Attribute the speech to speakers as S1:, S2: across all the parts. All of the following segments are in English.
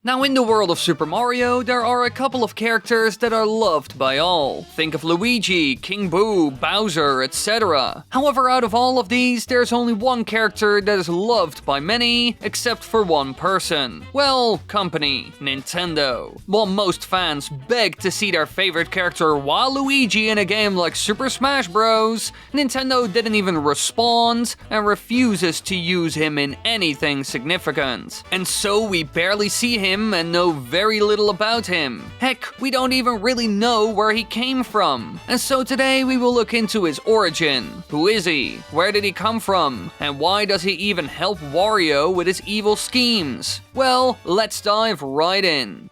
S1: Now, in the world of Super Mario, there are a couple of characters that are loved by all. Think of Luigi, King Boo, Bowser, etc. However, out of all of these, there's only one character that is loved by many, except for one person. Well, company, Nintendo. While most fans beg to see their favorite character Waluigi in a game like Super Smash Bros., Nintendo didn't even respond and refuses to use him in anything significant. And so we barely see him and know very little about him. Heck, we don't even really know where he came from. And so today we will look into his origin. Who is he? Where did he come from? And why does he even help Wario with his evil schemes? Well, let's dive right in.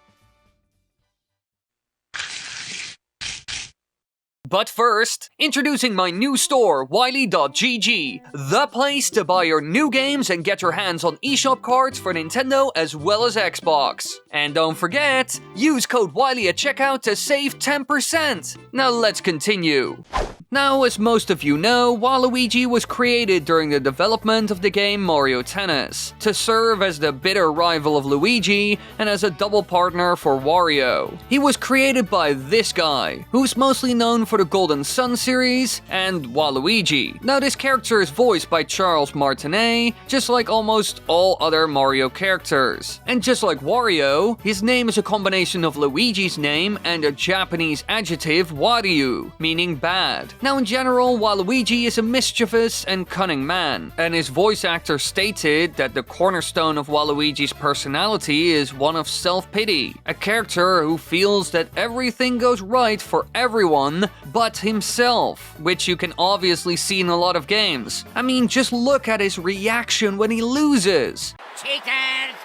S1: But first, introducing my new store, Wily.gg, the place to buy your new games and get your hands on eShop cards for Nintendo as well as Xbox. And don't forget, use code Wily at checkout to save 10%. Now let's continue. Now, as most of you know, Waluigi was created during the development of the game Mario Tennis, to serve as the bitter rival of Luigi and as a double partner for Wario. He was created by this guy, who's mostly known for the Golden Sun series, and Waluigi. Now, this character is voiced by Charles Martinet, just like almost all other Mario characters. And just like Wario, his name is a combination of Luigi's name and a Japanese adjective Waryu, meaning bad. Now, in general, Waluigi is a mischievous and cunning man, and his voice actor stated that the cornerstone of Waluigi's personality is one of self-pity, a character who feels that everything goes right for everyone but himself, which you can obviously see in a lot of games. I mean, just look at his reaction when he loses. Cheaters!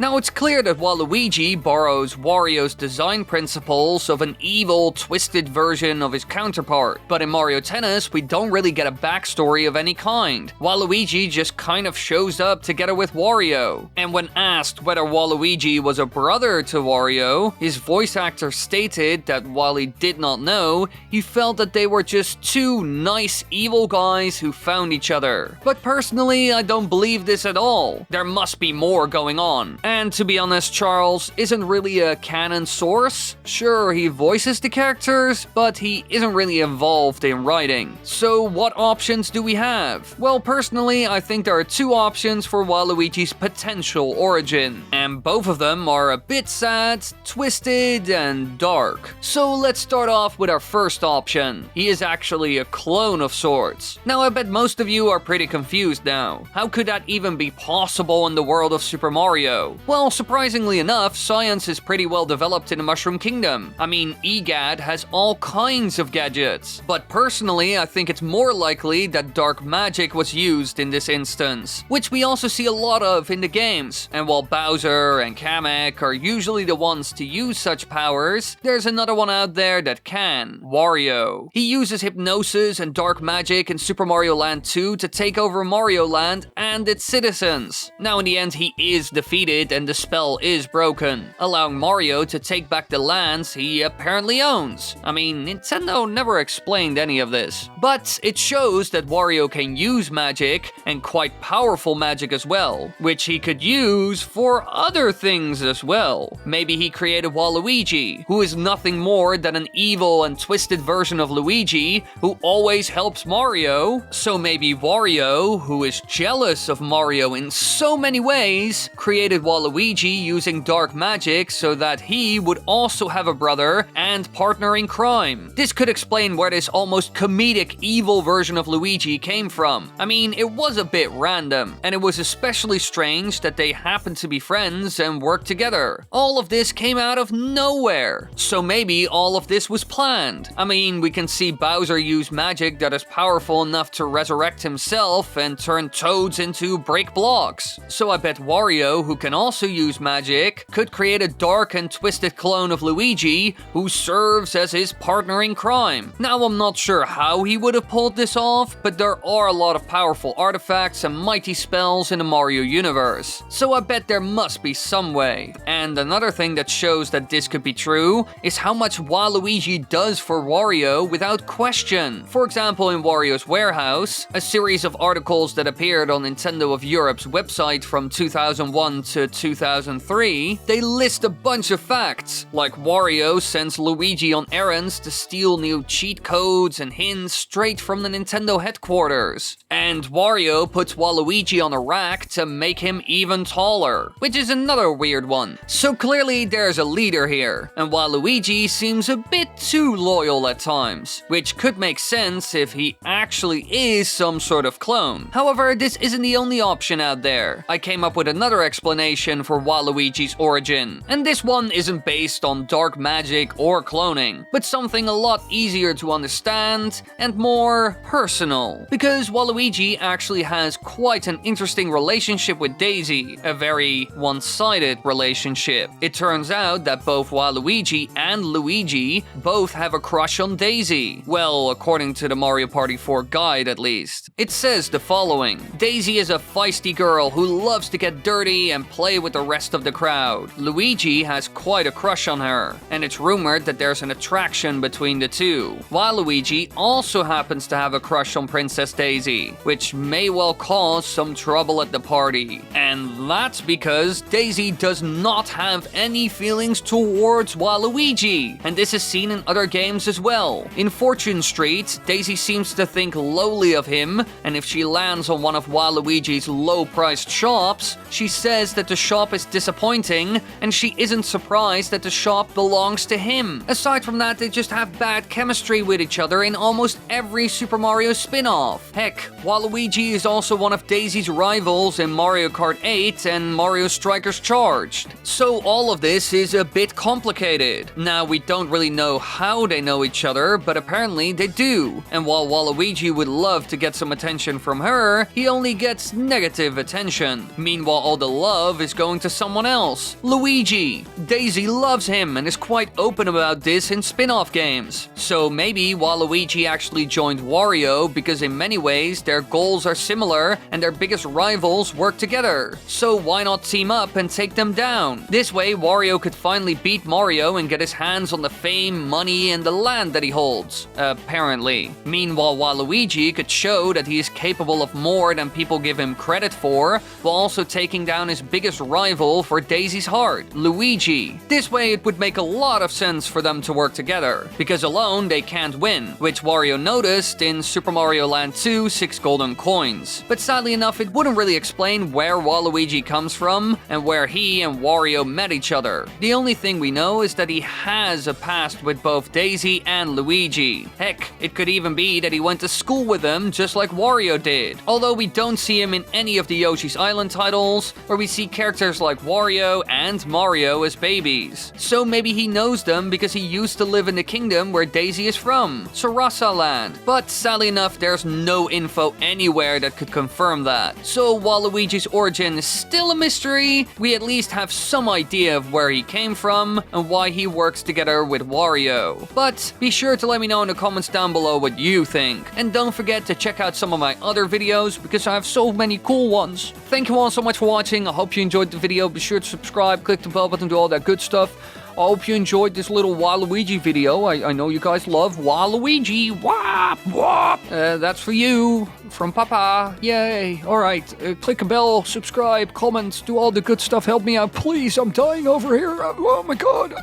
S1: Now, it's clear that Waluigi borrows Wario's design principles of an evil, twisted version of his counterpart. But in Mario Tennis, we don't really get a backstory of any kind. Waluigi just kind of shows up together with Wario. And when asked whether Waluigi was a brother to Wario, his voice actor stated that while he did not know, he felt that they were just two nice, evil guys who found each other. But personally, I don't believe this at all. There must be more going on. And to be honest, Charles isn't really a canon source. Sure, he voices the characters, but he isn't really involved in writing. So what options do we have? Well, personally, I think there are two options for Waluigi's potential origin, and both of them are a bit sad, twisted, and dark. So let's start off with our first option. He is actually a clone of sorts. Now, I bet most of you are pretty confused now. How could that even be possible in the world of Super Mario? Well, surprisingly enough, science is pretty well developed in the Mushroom Kingdom. I mean, EGAD has all kinds of gadgets. But personally, I think it's more likely that dark magic was used in this instance, which we also see a lot of in the games. And while Bowser and Kamek are usually the ones to use such powers, there's another one out there that can: Wario. He uses hypnosis and dark magic in Super Mario Land 2 to take over Mario Land and its citizens. Now, in the end, he is defeated and the spell is broken, allowing Mario to take back the lands he apparently owns. I mean, Nintendo never explained any of this, but it shows that Wario can use magic, and quite powerful magic as well, which he could use for other things as well. Maybe he created Waluigi, who is nothing more than an evil and twisted version of Luigi who always helps Mario. So maybe Wario, who is jealous of Mario in so many ways, created Waluigi using dark magic so that he would also have a brother and partner in crime. This could explain where this almost comedic evil version of Luigi came from. I mean, it was a bit random, and it was especially strange that they happened to be friends and work together. All of this came out of nowhere. So maybe all of this was planned. I mean, we can see Bowser use magic that is powerful enough to resurrect himself and turn toads into brick blocks. So I bet Wario, who can also use magic, could create a dark and twisted clone of Luigi who serves as his partner in crime. Now, I'm not sure how he would have pulled this off, but there are a lot of powerful artifacts and mighty spells in the Mario universe, so I bet there must be some way. And another thing that shows that this could be true is how much Waluigi does for Wario without question. For example, in Wario's Warehouse, a series of articles that appeared on Nintendo of Europe's website from 2001 to 2003, they list a bunch of facts, like Wario sends Luigi on errands to steal new cheat codes and hints straight from the Nintendo headquarters. And Wario puts Waluigi on a rack to make him even taller, which is another weird one. So clearly there's a leader here, and Waluigi seems a bit too loyal at times, which could make sense if he actually is some sort of clone. However, this isn't the only option out there. I came up with another explanation for Waluigi's origin, and this one isn't based on dark magic or cloning, but something a lot easier to understand and more personal. Because Waluigi actually has quite an interesting relationship with Daisy, a very one-sided relationship. It turns out that both Waluigi and Luigi both have a crush on Daisy. Well, according to the Mario Party 4 guide at least. It says the following: Daisy is a feisty girl who loves to get dirty and play with the rest of the crowd. Luigi has quite a crush on her, and it's rumored that there's an attraction between the two. Waluigi also happens to have a crush on Princess Daisy, which may well cause some trouble at the party. And that's because Daisy does not have any feelings towards Waluigi, and this is seen in other games as well. In Fortune Street, Daisy seems to think lowly of him, and if she lands on one of Waluigi's low-priced shops, she says that the shop is disappointing, and she isn't surprised that the shop belongs to him. Aside from that, they just have bad chemistry with each other in almost every Super Mario spin-off. Heck, Waluigi is also one of Daisy's rivals in Mario Kart 8 and Mario Strikers Charged. So all of this is a bit complicated. Now, we don't really know how they know each other, but apparently they do. And while Waluigi would love to get some attention from her, he only gets negative attention. Meanwhile, all the love is going to someone else, Luigi. Daisy loves him and is quite open about this in spin-off games. So maybe Waluigi actually joined Wario because in many ways their goals are similar and their biggest rivals work together. So why not team up and take them down? This way Wario could finally beat Mario and get his hands on the fame, money, and the land that he holds. Apparently. Meanwhile, Waluigi could show that he is capable of more than people give him credit for, while also taking down his biggest rival for Daisy's heart, Luigi. This way it would make a lot of sense for them to work together, because alone they can't win, which Wario noticed in Super Mario Land 2 6 Golden Coins. But sadly enough, it wouldn't really explain where Waluigi comes from and where he and Wario met each other. The only thing we know is that he has a past with both Daisy and Luigi. Heck, it could even be that he went to school with them just like Wario did. Although we don't see him in any of the Yoshi's Island titles, where we see characters like Wario and Mario as babies. So maybe he knows them because he used to live in the kingdom where Daisy is from, Sarasa Land. But sadly enough, there's no info anywhere that could confirm that. So while Luigi's origin is still a mystery, we at least have some idea of where he came from and why he works together with Wario. But be sure to let me know in the comments down below what you think. And don't forget to check out some of my other videos because I have so many cool ones. Thank you all so much for watching. I hope you enjoyed the video. Be sure to subscribe, click the bell button, do all that good stuff. I hope you enjoyed this little Waluigi video. I know you guys love Waluigi. Wop, wop. That's for you. From Papa. Yay. Alright. Click a bell, subscribe, comment, do all the good stuff. Help me out, please. I'm dying over here. Oh my god.